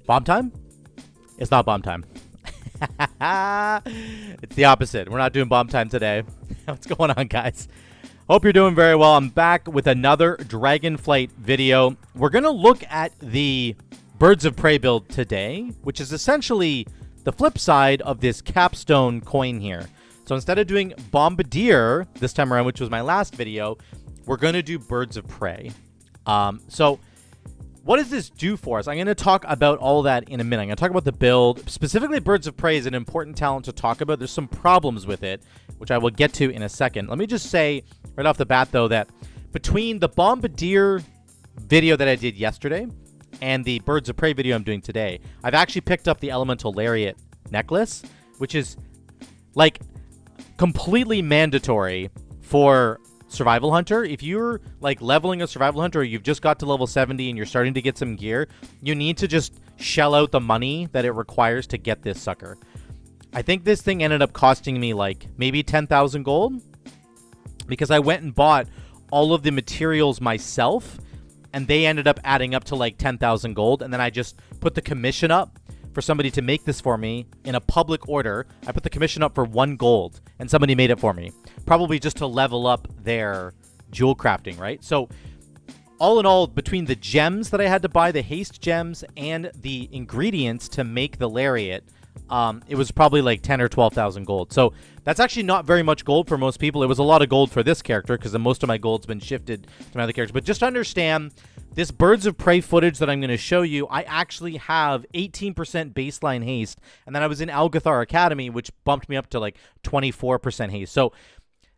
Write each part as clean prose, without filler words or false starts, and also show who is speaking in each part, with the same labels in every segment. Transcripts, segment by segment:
Speaker 1: Bomb time? It's not bomb time. It's the opposite. We're not doing bomb time today. What's going on, guys? Hope you're doing very well. I'm back with another Dragonflight video. We're going to look at the Birds of Prey build today, which is essentially the flip side of this capstone coin here. So instead of doing Bombardier this time around, which was my last video, we're going to do Birds of Prey. So what does this do for us? I'm going to talk about all that in a minute. I'm going to talk about the build. Specifically, Birds of Prey is an important talent to talk about. There's some problems with it, which I will get to in a second. Let me just say right off the bat, though, that between the Bombardier video that I did yesterday and the Birds of Prey video I'm doing today, I've actually picked up the Elemental Lariet necklace, which is like completely mandatory for Survival Hunter. If you're like leveling a Survival Hunter, or you've just got to level 70 and you're starting to get some gear, you need to just shell out the money that it requires to get this sucker. I think this thing ended up costing me like maybe 10,000 gold because I went and bought all of the materials myself and they ended up adding up to like 10,000 gold, and then I just put the commission up for somebody to make this for me in a public order. I put the commission up for 1 gold and somebody made it for me, probably just to level up their jewel crafting, right? So all in all, between the gems that I had to buy, the haste gems, and the ingredients to make the lariat, it was probably like 10 or 12,000 gold. So that's actually not very much gold for most people. It was a lot of gold for this character because most of my gold's been shifted to my other characters. But just to understand, this Birds of Prey footage that I'm going to show you, I actually have 18% baseline haste, and then I was in Algathar Academy, which bumped me up to like 24% haste. So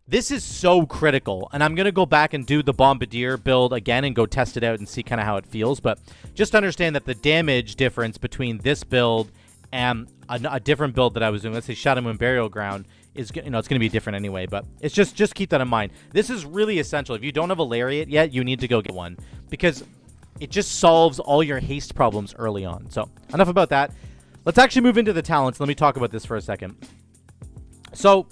Speaker 1: this is so critical, and I'm going to go back and do the Bombardier build again and go test it out and see kind of how it feels. But just understand that the damage difference between this build and a different build that I was doing, let's say Shadow Moon Burial Ground, is, you know, it's going to be different anyway. But it's just keep that in mind. This is really essential. If you don't have a lariat yet, you need to go get one because it just solves all your haste problems early on. So enough about that. Let's actually move into the talents. Let me talk about this for a second. So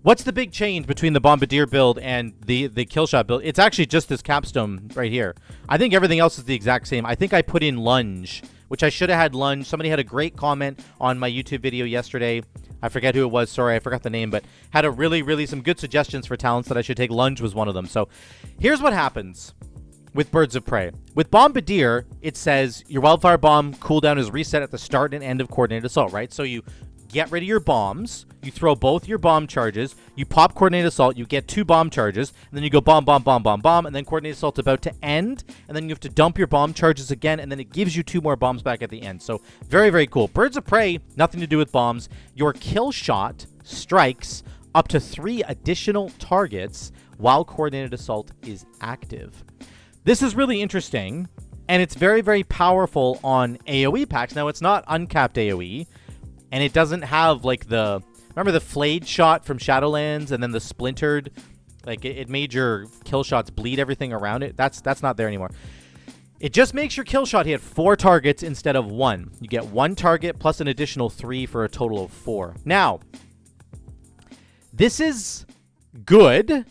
Speaker 1: what's the big change between the Bombardier build and the Killshot build? It's actually just this capstone right here. I think everything else is the exact same. I think I put in lunge, which I should have had lunge. Somebody had a great comment on my YouTube video yesterday. I forget who it was. Sorry, I forgot the name, but had a really some good suggestions for talents that I should take. Lunge was one of them. So here's what happens with Birds of Prey. With Bombardier, it says your Wildfire Bomb cooldown is reset at the start and end of Coordinated Assault, right? So you get rid of your bombs, you throw both your bomb charges, you pop Coordinated Assault, you get 2 bomb charges, and then you go bomb, and then Coordinated Assault's about to end, and then you have to dump your bomb charges again, and then it gives you 2 more bombs back at the end. So very cool. Birds of Prey, nothing to do with bombs. Your kill shot strikes up to 3 additional targets while Coordinated Assault is active. This is really interesting, and it's very powerful on AoE packs. Now, it's not uncapped AoE, and it doesn't have like the, remember the flayed shot from Shadowlands and then the splintered, like it made your kill shots bleed everything around it. That's not there anymore. It just makes your kill shot hit 4 targets instead of 1. You get 1 target plus an additional 3 for a total of 4. Now, this is good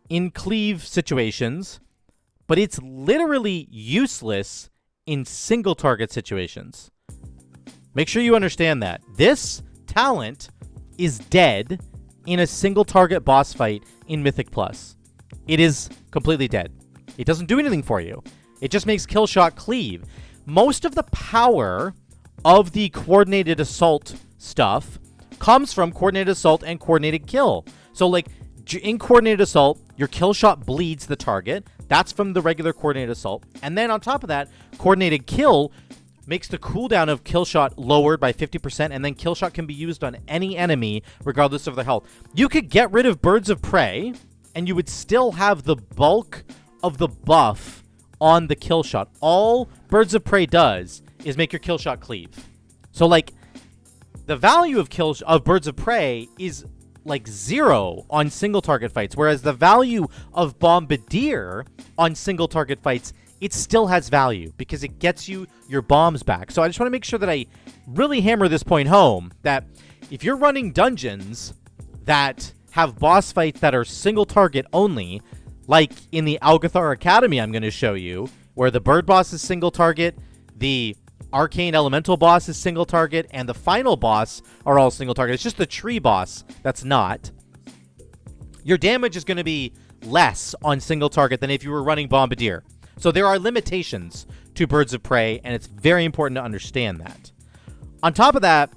Speaker 1: in cleave situations, but it's literally useless in single target situations. Make sure you understand that. This talent is dead in a single target boss fight in Mythic Plus. It is completely dead. It doesn't do anything for you. It just makes kill shot cleave. Most of the power of the Coordinated Assault stuff comes from Coordinated Assault and Coordinated Kill. So like in Coordinated Assault, your kill shot bleeds the target. That's from the regular Coordinated Assault. And then on top of that, Coordinated Kill makes the cooldown of Killshot lowered by 50%, and then Killshot can be used on any enemy, regardless of their health. You could get rid of Birds of Prey, and you would still have the bulk of the buff on the Killshot. All Birds of Prey does is make your Killshot cleave. So, like, the value of Birds of Prey is, like, 0 on single-target fights, whereas the value of Bombardier on single-target fights, it still has value because it gets you your bombs back. So I just want to make sure that I really hammer this point home, that if you're running dungeons that have boss fights that are single target only, like in the Algathar Academy I'm going to show you, where the bird boss is single target, the Arcane Elemental boss is single target, and the final boss are all single target. It's just the tree boss that's not. Your damage is going to be less on single target than if you were running Bombardier. So there are limitations to Birds of Prey, and it's very important to understand that. On top of that,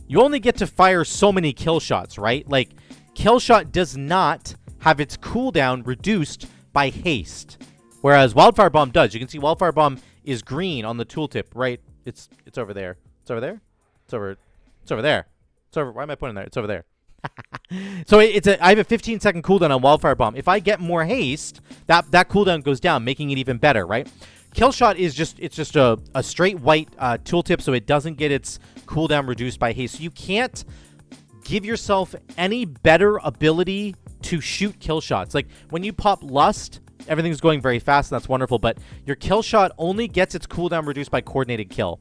Speaker 1: you only get to fire so many kill shots, right? Like, kill shot does not have its cooldown reduced by haste, whereas Wildfire Bomb does. You can see Wildfire Bomb is green on the tooltip, right? It's over there. It's over there. It's over there. It's over. Why am I pointing there? It's over there. So I have a 15-second cooldown on Wildfire Bomb. If I get more haste, that cooldown goes down, making it even better, right? Killshot is just a straight white tooltip, so it doesn't get its cooldown reduced by haste. So you can't give yourself any better ability to shoot kill shots. Like when you pop Lust, everything's going very fast, and that's wonderful, but your kill shot only gets its cooldown reduced by coordinated kill.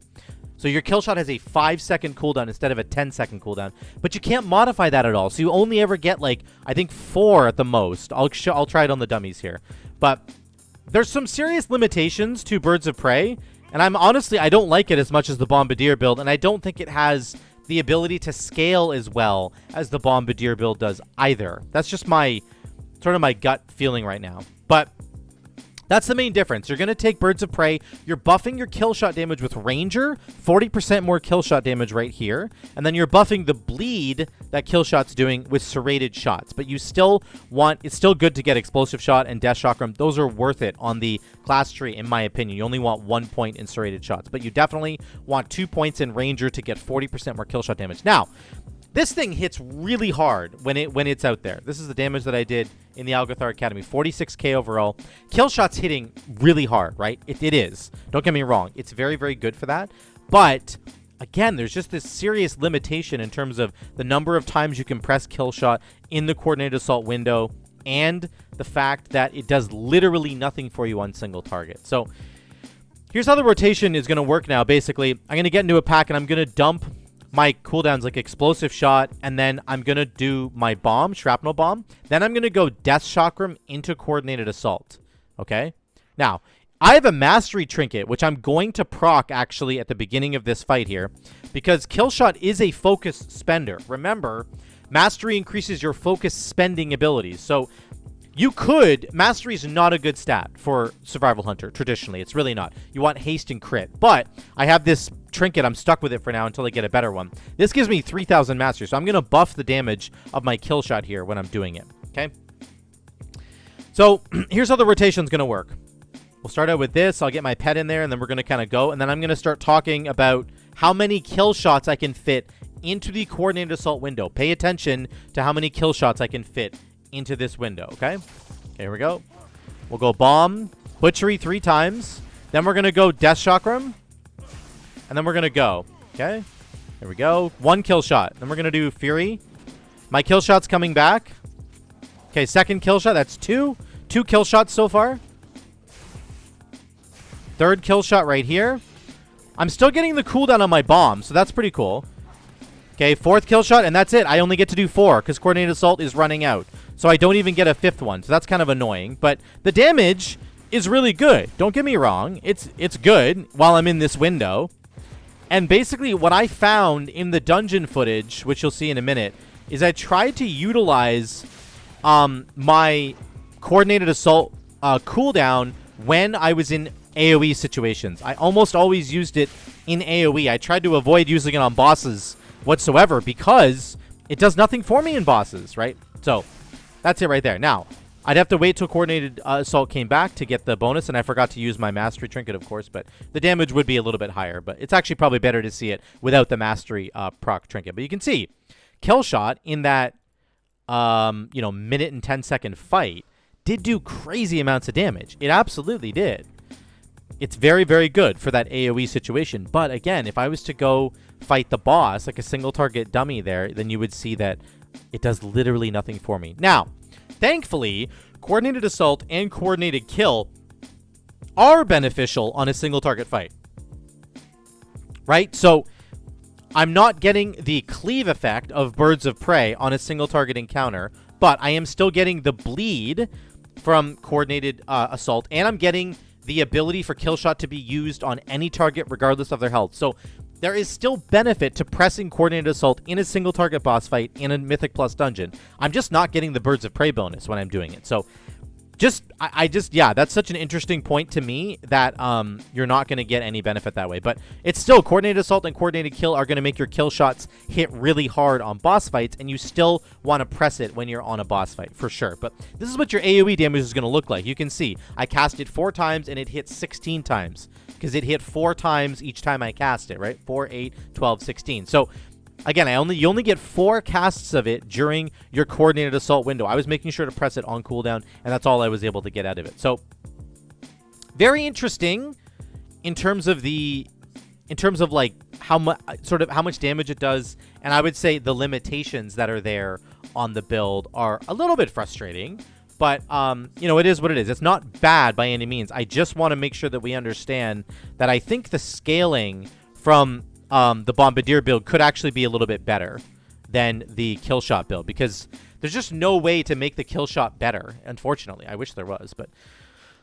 Speaker 1: So your kill shot has a 5-second cooldown instead of a 10-second cooldown. But you can't modify that at all. So you only ever get, like, I think 4 at the most. I'll try it on the dummies here. But there's some serious limitations to Birds of Prey. And I don't like it as much as the Bombardier build. And I don't think it has the ability to scale as well as the Bombardier build does either. That's just my gut feeling right now. But that's the main difference. You're going to take Birds of Prey. You're buffing your kill shot damage with Ranger. 40% more kill shot damage right here. And then you're buffing the bleed that kill shot's doing with serrated shots. But you still want... It's still good to get Explosive Shot and Death Chakram. Those are worth it on the class tree, in my opinion. You only want 1 point in serrated shots. But you definitely want 2 points in Ranger to get 40% more kill shot damage. Now, this thing hits really hard when it's out there. This is the damage that I did in the Algothar Academy. 46k overall. Kill shot's hitting really hard, right? It is. Don't get me wrong. It's very, very good for that. But, again, there's just this serious limitation in terms of the number of times you can press kill shot in the coordinated assault window and the fact that it does literally nothing for you on single target. So, here's how the rotation is going to work now, basically. I'm going to get into a pack, and I'm going to dump my cooldowns like Explosive Shot, and then I'm going to do my bomb, Shrapnel Bomb. Then I'm going to go Death Chakram into Coordinated Assault. Okay? Now, I have a Mastery Trinket, which I'm going to proc, actually, at the beginning of this fight here, because Killshot is a focus spender. Remember, Mastery increases your focus spending abilities. So, you could... Mastery is not a good stat for Survival Hunter, traditionally. It's really not. You want haste and crit. But I have this trinket. I'm stuck with it for now until I get a better one. This gives me 3,000 Mastery, so I'm going to buff the damage of my kill shot here when I'm doing it. Okay? So, here's how the rotation's going to work. We'll start out with this. I'll get my pet in there, and then we're going to kind of go. And then I'm going to start talking about how many kill shots I can fit into the Coordinated Assault window. Pay attention to how many kill shots I can fit into this window, okay? Okay, here we go. We'll go Bomb, Butchery 3 times. Then we're going to go Death Chakram. And then we're going to go, okay? There we go. 1 kill shot. Then we're going to do Fury. My kill shot's coming back. Okay, second kill shot. That's 2. 2 kill shots so far. Third kill shot right here. I'm still getting the cooldown on my bomb, so that's pretty cool. Okay, 4th kill shot, and that's it. I only get to do 4 because Coordinated Assault is running out. So I don't even get a 5th one, so that's kind of annoying. But the damage is really good. Don't get me wrong. It's good while I'm in this window. And basically what I found in the dungeon footage, which you'll see in a minute, is I tried to utilize my Coordinated Assault cooldown when I was in AoE situations. I almost always used it in AoE. I tried to avoid using it on bosses whatsoever because it does nothing for me in bosses, right? So that's it right there. Now, I'd have to wait till Coordinated Assault came back to get the bonus, and I forgot to use my Mastery Trinket, of course, but the damage would be a little bit higher, but it's actually probably better to see it without the Mastery proc Trinket. But you can see, Killshot in that, minute and 10-second fight did do crazy amounts of damage. It absolutely did. It's very, very good for that AoE situation. But again, if I was to go fight the boss, like a single target dummy there, then you would see that it does literally nothing for me. Now, thankfully, Coordinated Assault and Coordinated Kill are beneficial on a single target fight. Right? So, I'm not getting the cleave effect of Birds of Prey on a single target encounter, but I am still getting the bleed from Coordinated Assault, and I'm getting the ability for kill shot to be used on any target regardless of their health. So there is still benefit to pressing coordinated assault in a single target boss fight in a Mythic Plus dungeon. I'm just not getting the Birds of Prey bonus when I'm doing it. So yeah, that's such an interesting point to me that you're not going to get any benefit that way. But it's still, coordinated assault and coordinated kill are going to make your kill shots hit really hard on boss fights, and you still want to press it when you're on a boss fight, for sure. But this is what your AoE damage is going to look like. You can see, I cast it 4 times, and it hit 16 times, because it hit 4 times each time I cast it, right? 4, 8, 12, 16. So again, you only get 4 casts of it during your coordinated assault window. I was making sure to press it on cooldown, and that's all I was able to get out of it. So very interesting in terms of like how much damage it does, and I would say the limitations that are there on the build are a little bit frustrating. But, you know, it is what it is. It's not bad by any means. I just want to make sure that we understand that I think the scaling from the Bombardier build could actually be a little bit better than the kill shot build, because there's just no way to make the kill shot better, unfortunately. I wish there was, but...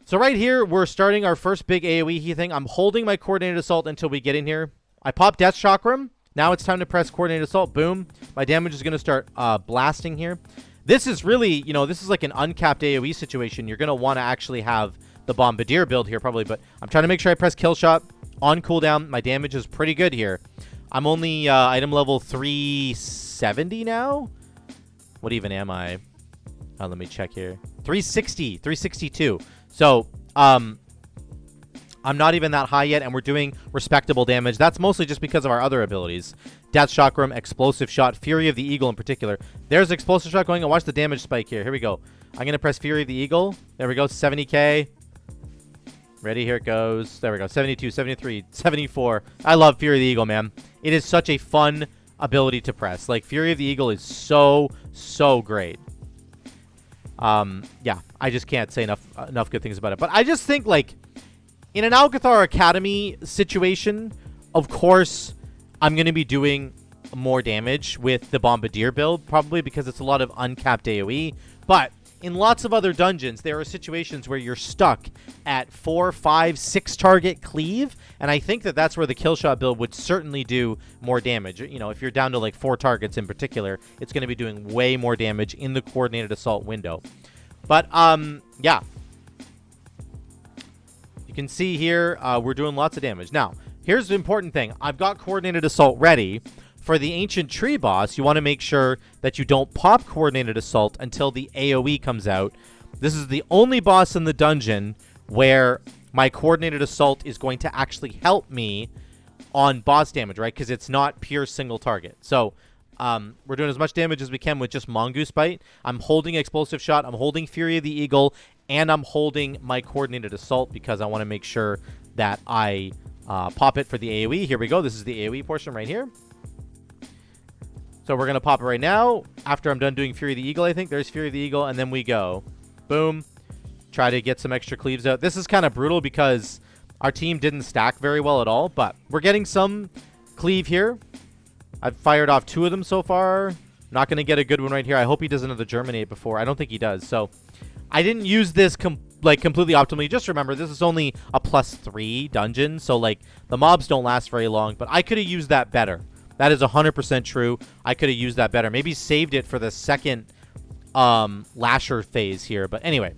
Speaker 1: So right here, we're starting our first big AoE thing. I'm holding my coordinated assault until we get in here. I pop Death Chakram. Now it's time to press coordinated assault. Boom. My damage is going to start blasting here. This is really, you know, this is like an uncapped AoE situation. You're going to want to actually have the Bombardier build here probably, but I'm trying to make sure I press kill shot on cooldown. My damage is pretty good here. I'm only item level 370 now. What even am I? Let me check here. 360, 362. So, I'm not even that high yet, and we're doing respectable damage. That's mostly just because of our other abilities. Death Chakram, Explosive Shot, Fury of the Eagle in particular. There's Explosive Shot going on. Watch the damage spike here. Here we go. I'm going to press Fury of the Eagle. There we go. 70k. Ready? Here it goes. There we go. 72, 73, 74. I love Fury of the Eagle, man. It is such a fun ability to press. Like, Fury of the Eagle is so, so great. Yeah, I just can't say enough good things about it. But I just think, like, in an Alcathar Academy situation, of course, I'm going to be doing more damage with the Bombardier build, probably because it's a lot of uncapped AoE. But in lots of other dungeons, there are situations where you're stuck at 4, 5, 6 target cleave, and I think that that's where the killshot build would certainly do more damage. You know, if you're down to like 4 targets in particular, it's going to be doing way more damage in the coordinated assault window. But yeah, you can see here we're doing lots of damage. Now, here's the important thing. I've got coordinated assault ready. For the Ancient Tree boss, you want to make sure that you don't pop coordinated assault until the AoE comes out. This is the only boss in the dungeon where my coordinated assault is going to actually help me on boss damage, right? Because it's not pure single target. So we're doing as much damage as we can with just Mongoose Bite. I'm holding Explosive Shot. I'm holding Fury of the Eagle. And I'm holding my coordinated assault because I want to make sure that I pop it for the AoE. Here we go. This is the AoE portion right here. So we're going to pop it right now. After I'm done doing Fury of the Eagle, I think. There's Fury of the Eagle, and then we go. Boom. Try to get some extra cleaves out. This is kind of brutal because our team didn't stack very well at all, but we're getting some cleave here. I've fired off 2 of them so far. Not going to get a good one right here. I hope he does another Germinate before. I don't think he does. So I didn't use this completely optimally. Just remember, this is only a +3 dungeon, so like the mobs don't last very long, but I could have used that better. That is 100% true. I could have used that better. Maybe saved it for the second Lasher phase here. But anyway,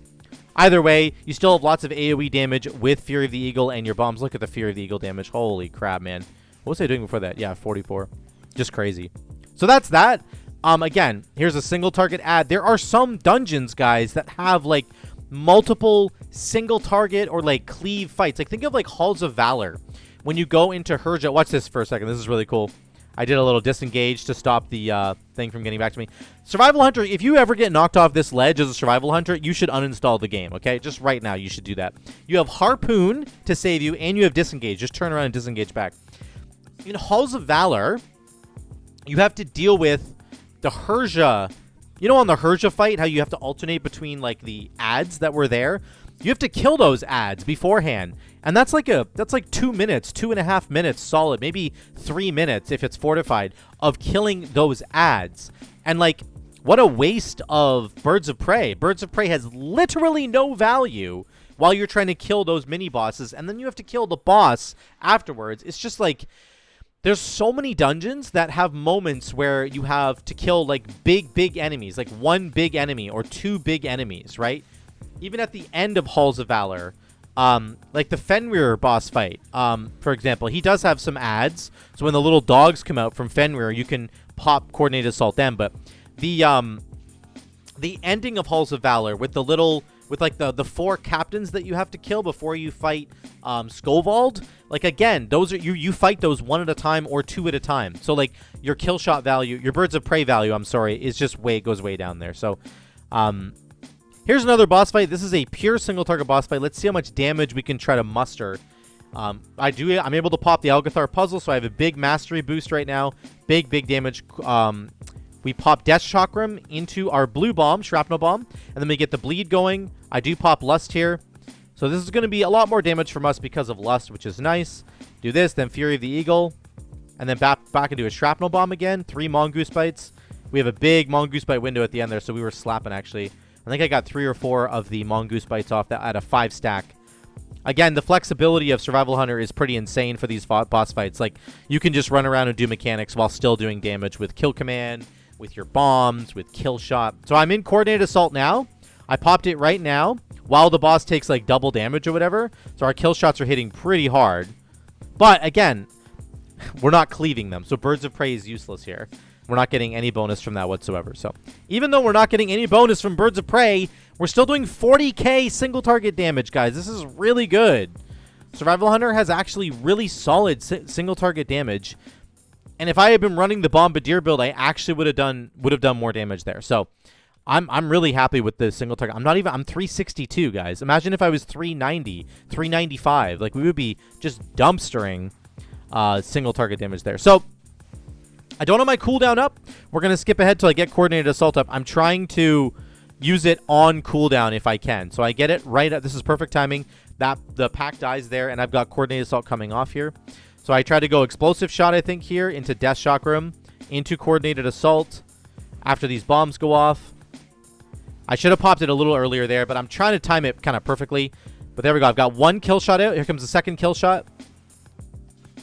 Speaker 1: either way, you still have lots of AoE damage with Fury of the Eagle and your bombs. Look at the Fury of the Eagle damage. Holy crap, man. What was I doing before that? Yeah, 44. Just crazy. So that's that. Again, here's a single target ad. There are some dungeons, guys, that have like multiple single target or like cleave fights. Like think of like Halls of Valor. When you go into Herja, watch this for a second. This is really cool. I did a little disengage to stop the thing from getting back to me. Survival Hunter, if you ever get knocked off this ledge as a Survival Hunter, you should uninstall the game, okay? Just right now, you should do that. You have Harpoon to save you, and you have Disengage. Just turn around and disengage back. In Halls of Valor, you have to deal with the Herja. You know on the Herja fight, how you have to alternate between, like, the ads that were there? You have to kill those ads beforehand. And that's like 2 minutes, 2.5 minutes solid, maybe 3 minutes if it's fortified, of killing those ads. And like, what a waste of Birds of Prey. Birds of Prey has literally no value while you're trying to kill those mini bosses, and then you have to kill the boss afterwards. It's just like, there's so many dungeons that have moments where you have to kill like big enemies, like one big enemy or two big enemies, right? Even at the end of Halls of Valor, like the Fenrir boss fight, for example, he does have some ads. So when the little dogs come out from Fenrir, you can pop Coordinated Assault them. But the ending of Halls of Valor with the little, with like the 4 captains that you have to kill before you fight Skovald, like again, those are you fight those 1 at a time or 2 at a time. So like your kill shot value, your birds of prey value, I'm sorry, is just goes way down there. So here's another boss fight. This is a pure single target boss fight. Let's see how much damage we can try to muster. I'm able to pop the Algathar puzzle, so I have a big mastery boost right now. Big damage. We pop Death Chakram into our blue bomb, Shrapnel Bomb, and then we get the bleed going. I do pop Lust here. So this is going to be a lot more damage from us because of Lust, which is nice. Do this, then Fury of the Eagle, and then back into a Shrapnel Bomb again. 3 Mongoose Bites. We have a big Mongoose Bite window at the end there, so we were slapping actually. I think I got 3 or 4 of the Mongoose Bites off that at a 5 stack. Again, the flexibility of Survival Hunter is pretty insane for these boss fights. Like, you can just run around and do mechanics while still doing damage with Kill Command, with your bombs, with Kill Shot. So I'm in Coordinated Assault now. I popped it right now while the boss takes like double damage or whatever. So our kill shots are hitting pretty hard. But again, we're not cleaving them. So Birds of Prey is useless here. We're not getting any bonus from that whatsoever. So even though we're not getting any bonus from Birds of Prey, we're still doing 40k single target damage, guys. This is really good. Survival Hunter has actually really solid single target damage. And if I had been running the Bombardier build, I actually would have done more damage there. So I'm really happy with the single target. I'm 362, guys. Imagine if I was 390, 395. Like, we would be just dumpstering single target damage there. So I don't have my cooldown up. We're going to skip ahead till I get Coordinated Assault up. I'm trying to use it on cooldown if I can. So I get it right at, this is perfect timing. The pack dies there, and I've got Coordinated Assault coming off here. So I try to go Explosive Shot, I think, here, into Death Chakram, into Coordinated Assault after these bombs go off. I should have popped it a little earlier there, but I'm trying to time it kind of perfectly. But there we go. I've got 1 kill shot out. Here comes the second kill shot.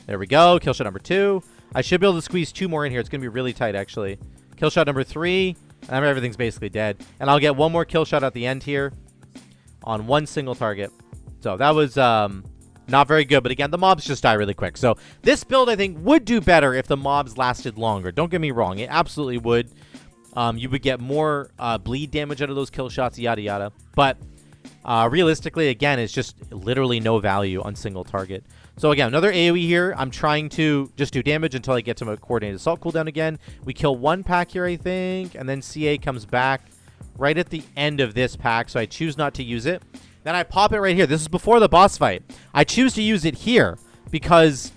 Speaker 1: There we go. Kill shot number 2. I should be able to squeeze 2 more in here. It's going to be really tight, actually. Kill shot number 3. And everything's basically dead. And I'll get 1 more kill shot at the end here on 1 single target. So that was not very good. But again, the mobs just die really quick. So this build, I think, would do better if the mobs lasted longer. Don't get me wrong. It absolutely would. You would get more bleed damage out of those kill shots, yada, yada. But realistically, again, it's just literally no value on single target. So again, another AoE here. I'm trying to just do damage until I get to my Coordinated Assault cooldown again. We kill 1 pack here, I think. And then CA comes back right at the end of this pack. So I choose not to use it. Then I pop it right here. This is before the boss fight. I choose to use it here because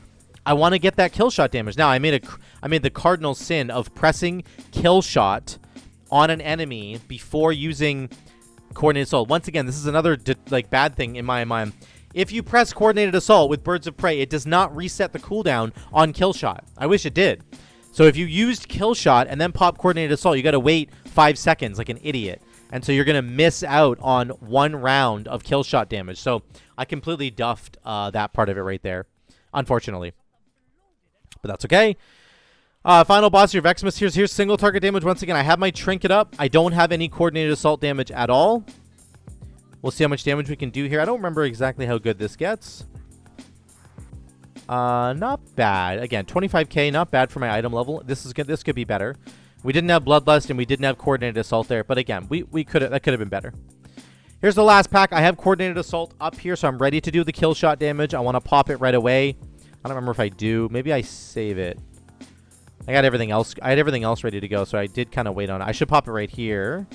Speaker 1: I want to get that kill shot damage. Now, I made the cardinal sin of pressing kill shot on an enemy before using Coordinated Assault. Once again, this is another bad thing in my mind. If you press Coordinated Assault with Birds of Prey, it does not reset the cooldown on kill shot. I wish it did. So if you used kill shot and then pop Coordinated Assault, you got to wait 5 seconds like an idiot. And so you're going to miss out on 1 round of kill shot damage. So I completely duffed that part of it right there, unfortunately. But that's okay. Final boss here, Vexmas. Here's single target damage. Once again, I have my trinket up. I don't have any Coordinated Assault damage at all. We'll see how much damage we can do here. I don't remember exactly how good this gets. Not bad. Again, 25k, not bad for my item level. This could be better. We didn't have Bloodlust and we didn't have Coordinated Assault there, but again, that could have been better. Here's the last pack. I have Coordinated Assault up here, so I'm ready to do the kill shot damage. I want to pop it right away. I don't remember if I do. Maybe I save it. I got everything else. I had everything else ready to go, so I did kind of wait on it. I should pop it right here.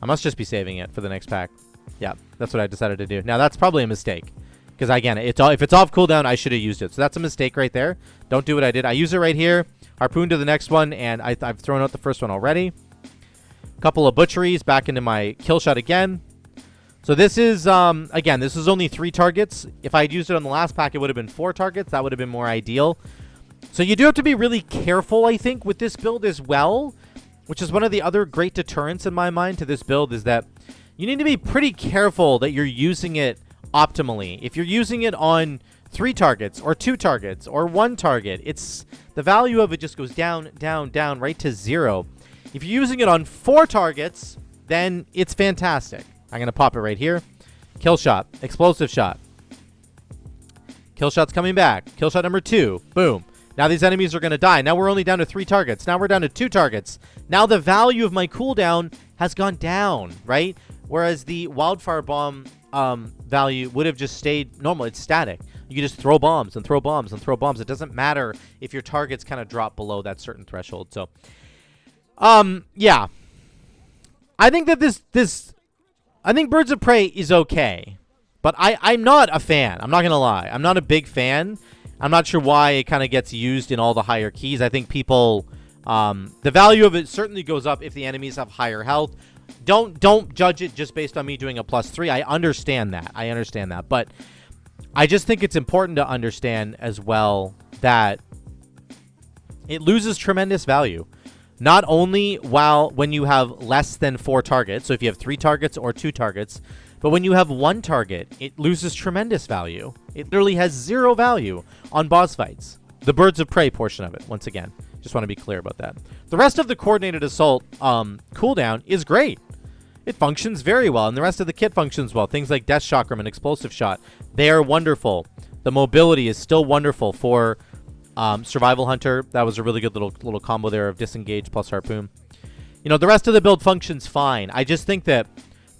Speaker 1: I must just be saving it for the next pack. Yeah, that's what I decided to do. Now, that's probably a mistake. Because, again, if it's off cooldown, I should have used it. So that's a mistake right there. Don't do what I did. I use it right here. Harpoon to the next one, and I've thrown out the first one already. A couple of butcheries back into my kill shot again. So this is, again, this is only 3 targets. If I had used it on the last pack, it would have been 4 targets. That would have been more ideal. So you do have to be really careful, I think, with this build as well, which is one of the other great deterrents in my mind to this build is that you need to be pretty careful that you're using it optimally. If you're using it on 3 targets or 2 targets or 1 target, it's the value of it just goes down, down, down, right to 0. If you're using it on 4 targets, then it's fantastic. I'm going to pop it right here. Kill shot, explosive shot. Kill shot's coming back. Kill shot number 2. Boom. Now these enemies are going to die. Now we're only down to 3 targets. Now we're down to 2 targets. Now the value of my cooldown has gone down, right? Whereas the wildfire bomb value would have just stayed normal. It's static. You can just throw bombs and throw bombs and throw bombs. It doesn't matter if your targets kind of drop below that certain threshold. So, yeah. I think that I think Birds of Prey is okay. But I'm not a fan. I'm not going to lie. I'm not a big fan. I'm not sure why it kind of gets used in all the higher keys. I think people, the value of it certainly goes up if the enemies have higher health. Don't judge it just based on me doing a +3. I understand that. But I just think it's important to understand as well that it loses tremendous value. Not only when you have less than 4 targets, so if you have 3 targets or 2 targets, but when you have 1 target, it loses tremendous value. It literally has 0 value on boss fights. The Birds of Prey portion of it, once again. Just want to be clear about that. The rest of the Coordinated Assault cooldown is great. It functions very well, and the rest of the kit functions well. Things like Death Chakram and Explosive Shot, they are wonderful. The mobility is still wonderful for Survival Hunter. That was a really good little combo there of Disengage plus Harpoon. You know, the rest of the build functions fine. I just think that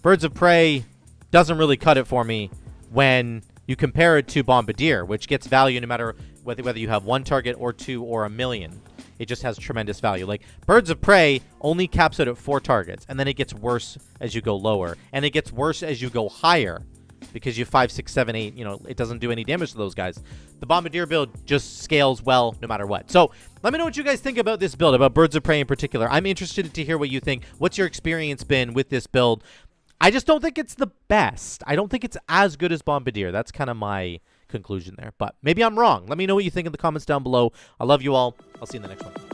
Speaker 1: Birds of Prey doesn't really cut it for me when you compare it to Bombardier, which gets value no matter whether you have 1 target or 2 or 1,000,000. It just has tremendous value. Like, Birds of Prey only caps it at 4 targets, and then it gets worse as you go lower. And it gets worse as you go higher, because you have 5, 6, 7, 8, you know, it doesn't do any damage to those guys. The Bombardier build just scales well no matter what. So, let me know what you guys think about this build, about Birds of Prey in particular. I'm interested to hear what you think. What's your experience been with this build? I just don't think it's the best. I don't think it's as good as Bombardier. That's kind of my conclusion there. But maybe I'm wrong. Let me know what you think in the comments down below. I love you all. I'll see you in the next one.